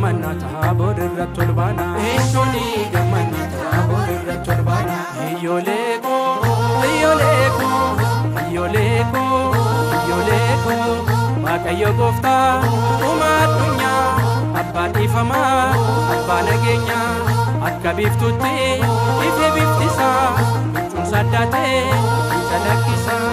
gammanna taabor irratti ol baana Eeshoni gammanna taabor irratti ol baana Iyyoleeko Iyyoleeko Iyyoleeko Iyyoleeko Waaqayyo gooftaa Uumaa addunyaa Abbaa dhiifamaa Abbaa nageenyaa akka biiftutti ifee biiftisaa Michuun saddaatee calaqqisaa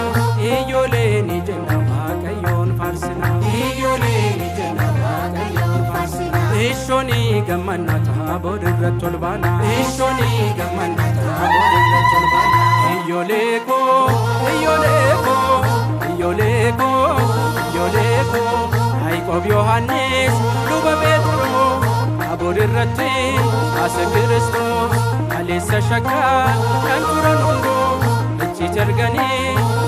Iyyoleeni jenna Waaqayyoon faarsina Iyyoleeni jenna Waaqayyoon faarsina Eeshoni gammanna taabor irratti ol baana Eeshoni gammanna taabor irratti ol baana Iyyoleeko Iyyoleeko Iyyoleeko Iyyoleeko Yaaqoob Yohannis luba Phexros taabor irratti as Kiristoos kaleessa shakkaa kan turan hunduu achitti arganii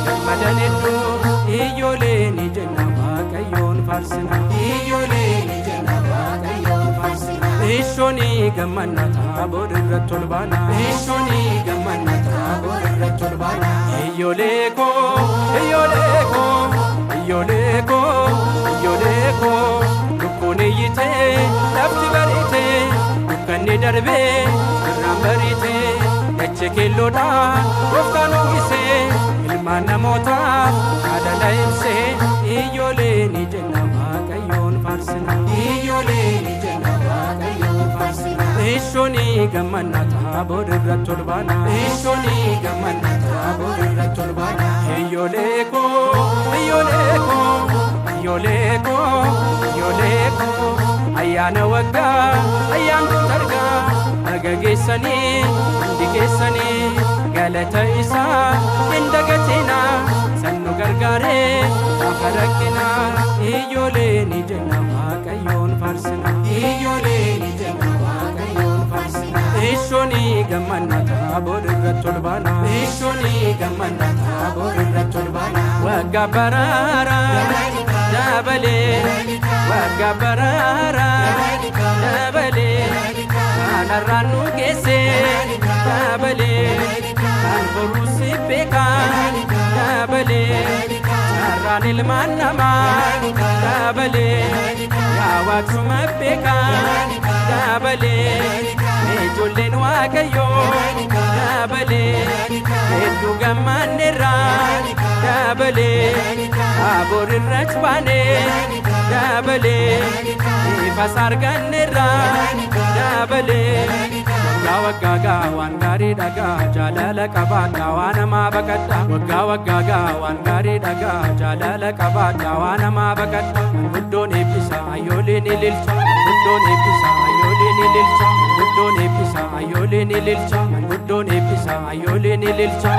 gammadan hedduu Iyyoleeni jenna Waaqayyoon faarsina Iyyoleeni jenna Waaqayyoon faarsina Eeshoni gammanna taabor irratti ol baana Eeshoni gammanna taabor irratti ol baana Iyyoleeko Iyyoleeko Iyyoleeko Iyyoleeko lukkuun iyyitee lafti bariitee dukkanni darbee irraan bariitee dachee keelloodhaan gooftaan uwwisee ilmaan namootaaf yaadala ibsee Iyyoleeni jenna Waaqayyoon faarsina Iyyoleeni jenna Waaqayyoon faarsina Eeshoni gammanna taabor irratti ol baana Eeshoni gammanna taabor irratti ol baana Iyyoleeko Iyyoleeko Iyyoleeko Iyyoleeko ayyaana waggaa ayyaantu argaa naga geessanii hundi keessanii galata isaa hin dagatina sannu gargaaree gaafa rakkina Iyyoleeni jenna Waaqayyoon faarsina Iyyoleeni jenna Waaqayyoon faarsina Eeshoni gammanna taabor irratti ol baana Eeshoni gammanna taabor irratti ol baana waggaa baraara dabalee waggaa baraara dabalee kanarraan nu geessee dabalee kan boruu si beekaa dabalee carraan ilmaan namaa dabalee yaa Waaqsuma beekaa dabalee ijoolleen Waaqayyoo dabalee hedduu gammanneerraa dabalee taabor irratti baanee dabalee ifas arganneerraa dabalee waggaa waggaagaa waan gaarii dhagaa jaalala qabaadhaa waan namaa baqadhaa waggaa waggaagaa waan gaarii dhagaa jaalala qabaadhaa waan namaa baqadhaa guddoon eebbisa ayyooleen ililcha guddoon eebbisa ayyooleen ililcha guddoon eebbisa ayyooleen ililcha guddoon eebbisa ayyooleen ililcha